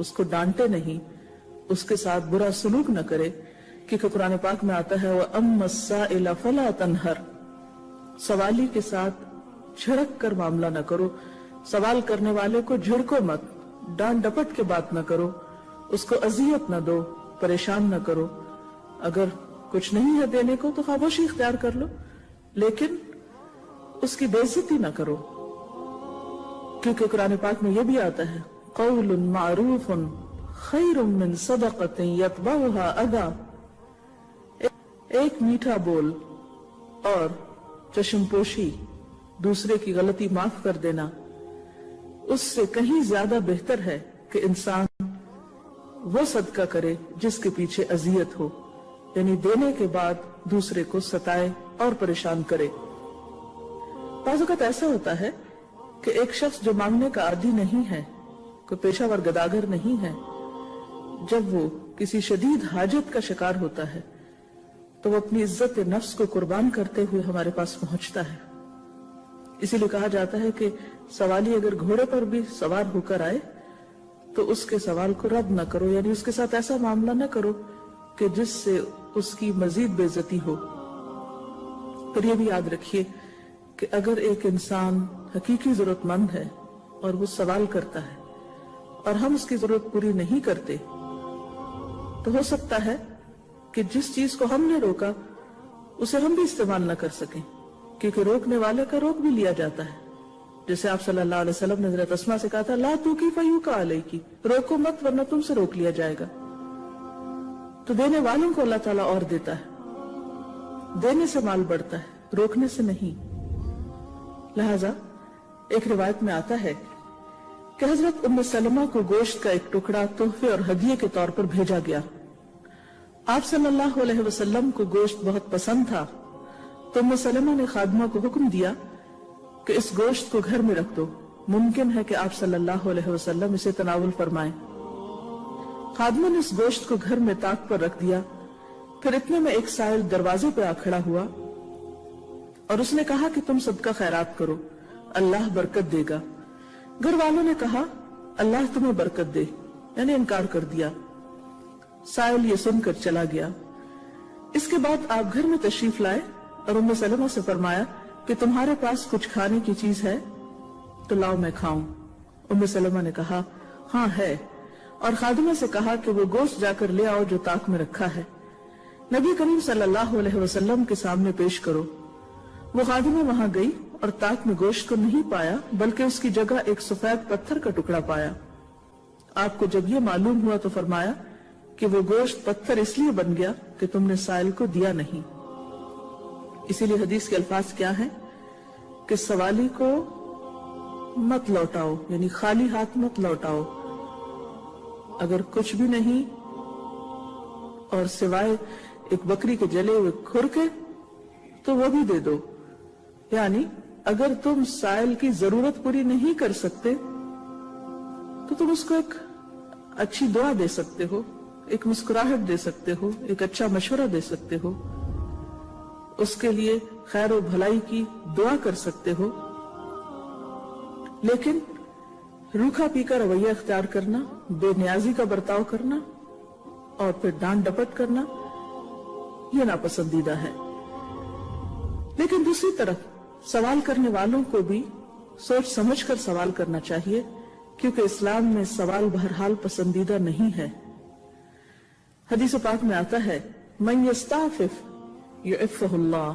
اس کو ڈانٹے نہیں، اس کے ساتھ برا سلوک نہ کرے، کیونکہ قرآن پاک میں آتا ہے وَأَمَّا السَّائِلَ فَلَا تَنْهَرْ، سوالی کے ساتھ جھڑک کر معاملہ نہ کرو، سوال کرنے والے کو جھڑکو مت، ڈانٹ ڈپٹ کے بات نہ کرو، اس کو اذیت نہ دو، پریشان نہ کرو۔ اگر کچھ نہیں ہے دینے کو تو خاموشی اختیار کر لو، لیکن اس کی بے عزتی نہ کرو، کیونکہ قرآن پاک میں یہ بھی آتا ہے قول معروف خیر من صدقۃ یتبعها اذی، ایک میٹھا بول اور چشم پوشی، دوسرے کی غلطی معاف کر دینا، اس سے کہیں زیادہ بہتر ہے کہ انسان وہ صدقہ کرے جس کے پیچھے اذیت ہو، یعنی دینے کے بعد دوسرے کو ستائے اور پریشان کرے۔ بعض اوقات ایسا ہوتا ہے کہ ایک شخص جو مانگنے کا عادی نہیں ہے، کوئی پیشہ ور گداگر نہیں ہے، جب وہ کسی شدید حاجت کا شکار ہوتا ہے تو وہ اپنی عزت نفس کو قربان کرتے ہوئے ہمارے پاس پہنچتا ہے۔ اسی لیے کہا جاتا ہے کہ سوالی اگر گھوڑے پر بھی سوار ہو کر آئے تو اس کے سوال کو رد نہ کرو، یعنی اس کے ساتھ ایسا معاملہ نہ کرو کہ جس سے اس کی مزید بے عزتی ہو۔ پھر یہ بھی یاد رکھیے کہ اگر ایک انسان حقیقی ضرورت مند ہے اور وہ سوال کرتا ہے اور ہم اس کی ضرورت پوری نہیں کرتے تو ہو سکتا ہے کہ جس چیز کو ہم نے روکا اسے ہم بھی استعمال نہ کر سکیں، کیونکہ روکنے والے کا روک بھی لیا جاتا ہے۔ جیسے آپ صلی اللہ علیہ وسلم نے حضرت اسماء سے کہا تھا لا توکی فیوکا علیکی، روکو مت ورنہ تم سے روک لیا جائے گا۔ تو دینے والوں کو اللہ تعالیٰ اور دیتا ہے، دینے سے مال بڑھتا ہے، روکنے سے نہیں۔ لہذا ایک روایت میں آتا ہے کہ حضرت ام سلمہ کو گوشت کا ایک ٹکڑا تحفے اور ہدیے کے طور پر بھیجا گیا۔ آپ صلی اللہ علیہ وسلم کو گوشت بہت پسند تھا تو ام سلمہ نے خادمہ کو حکم دیا کہ اس گوشت کو گھر میں رکھ دو، ممکن ہے کہ آپ صلی اللہ علیہ وسلم اسے تناول فرمائیں۔ خادمہ نے اس گوشت کو گھر میں طاق پر رکھ دیا۔ پھر اتنے میں ایک سائل دروازے پہ آ کھڑا ہوا اور اس نے کہا کہ تم صدقہ خیرات کرو، اللہ برکت دے گا۔ گھر والوں نے کہا اللہ تمہیں برکت دے، یعنی انکار کر دیا۔ سائل یہ سن کر چلا گیا۔ اس کے بعد آپ گھر میں تشریف لائے اور ام سلمہ سے فرمایا کہ تمہارے پاس کچھ کھانے کی چیز ہے تو لاؤ میں کھاؤں۔ ام سلمہ نے کہا ہاں ہے، اور خادمہ سے کہا کہ وہ گوشت جا کر لے آؤ جو طاق میں رکھا ہے، نبی کریم صلی اللہ علیہ وسلم کے سامنے پیش کرو۔ وہ خادمہ وہاں گئی اور طاق میں گوشت کو نہیں پایا بلکہ اس کی جگہ ایک سفید پتھر کا ٹکڑا پایا۔ آپ کو جب یہ معلوم ہوا تو فرمایا کہ وہ گوشت پتھر اس لیے بن گیا کہ تم نے سائل کو دیا نہیں۔ اسی لیے حدیث کے الفاظ کیا ہیں کہ سوالی کو مت لوٹاؤ، یعنی خالی ہاتھ مت لوٹاؤ۔ اگر کچھ بھی نہیں اور سوائے ایک بکری کے جلے ہوئے کھر کے تو وہ بھی دے دو، یعنی اگر تم سائل کی ضرورت پوری نہیں کر سکتے تو تم اس کو ایک اچھی دعا دے سکتے ہو، ایک مسکراہٹ دے سکتے ہو، ایک اچھا مشورہ دے سکتے ہو، اس کے لیے خیر و بھلائی کی دعا کر سکتے ہو۔ لیکن روکھا پی کا رویہ اختیار کرنا، بے نیازی کا برتاؤ کرنا اور پھر ڈانٹ ڈپٹ کرنا یہ ناپسندیدہ ہے۔ لیکن دوسری طرف سوال کرنے والوں کو بھی سوچ سمجھ کر سوال کرنا چاہیے، کیونکہ اسلام میں سوال بہرحال پسندیدہ نہیں ہے۔ حدیث پاک میں آتا ہے من یستعفف یعفہ اللہ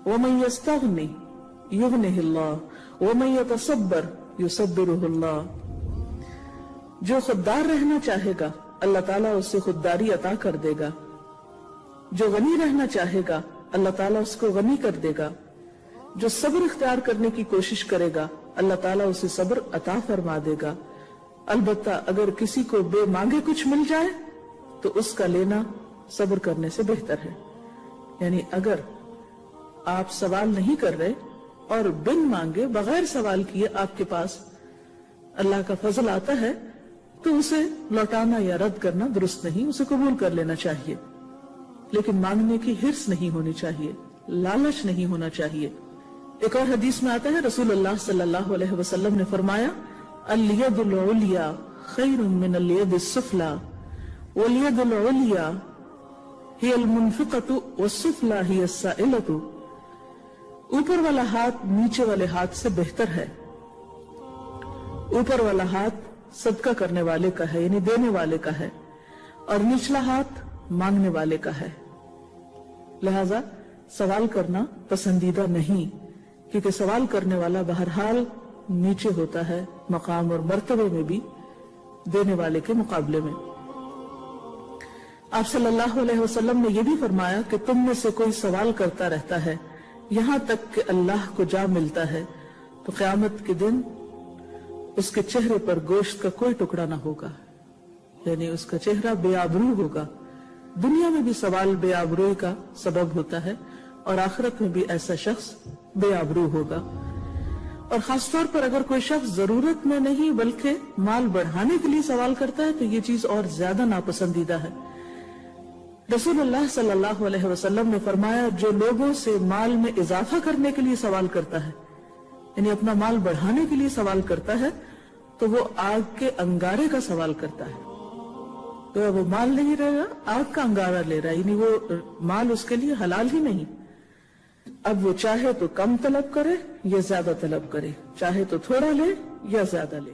ومن یستغنی یغنہ اللہ ومن یتصبر یصبرہ اللہ۔ جو خوددار رہنا چاہے گا اللہ تعالیٰ اسے خودداری عطا کر دے گا، جو غنی رہنا چاہے گا اللہ تعالیٰ اس کو غنی کر دے گا، جو صبر اختیار کرنے کی کوشش کرے گا اللہ تعالیٰ اسے صبر عطا فرما دے گا۔ البتہ اگر کسی کو بے مانگے کچھ مل جائے تو اس کا لینا صبر کرنے سے بہتر ہے۔ یعنی اگر آپ سوال نہیں کر رہے اور بن مانگے بغیر سوال کیے آپ کے پاس اللہ کا فضل آتا ہے تو اسے لوٹانا یا رد کرنا درست نہیں، اسے قبول کر لینا چاہیے، لیکن مانگنے کی حرص نہیں ہونی چاہیے، لالچ نہیں ہونا چاہیے۔ ایک اور حدیث میں آتا ہے رسول اللہ صلی اللہ علیہ وسلم نے فرمایا الید العلیا خیر من الید السفلی والید العلیا ہی المنفقۃ والسفلی ہی السائلۃ. اوپر والا ہاتھ نیچے والے ہاتھ سے بہتر ہے. اوپر والا ہاتھ صدقہ کرنے والے کا ہے یعنی دینے والے کا ہے، اور نچلا ہاتھ مانگنے والے کا ہے. لہذا سوال کرنا پسندیدہ نہیں، کیونکہ سوال کرنے والا بہرحال نیچے ہوتا ہے مقام اور مرتبے میں بھی دینے والے کے مقابلے میں. آپ صلی اللہ علیہ وسلم نے یہ بھی فرمایا کہ تم میں سے کوئی سوال کرتا رہتا ہے یہاں تک کہ اللہ کو جا ملتا ہے تو قیامت کے دن اس کے چہرے پر گوشت کا کوئی ٹکڑا نہ ہوگا، یعنی اس کا چہرہ بے آبرو ہوگا. دنیا میں بھی سوال بے آبروئی کا سبب ہوتا ہے اور آخرت میں بھی ایسا شخص بے آبرو ہوگا. اور خاص طور پر اگر کوئی شخص ضرورت میں نہیں بلکہ مال بڑھانے کے لیے سوال کرتا ہے تو یہ چیز اور زیادہ ناپسندیدہ ہے. رسول اللہ صلی اللہ علیہ وسلم نے فرمایا جو لوگوں سے مال میں اضافہ کرنے کے لیے سوال کرتا ہے یعنی اپنا مال بڑھانے کے لیے سوال کرتا ہے تو وہ آگ کے انگارے کا سوال کرتا ہے. تو وہ مال نہیں رہے گا، آگ کا انگارہ لے رہا ہے، یعنی وہ مال اس کے لیے حلال ہی نہیں. اب وہ چاہے تو کم طلب کرے یا زیادہ طلب کرے، چاہے تو تھوڑا لے یا زیادہ لے.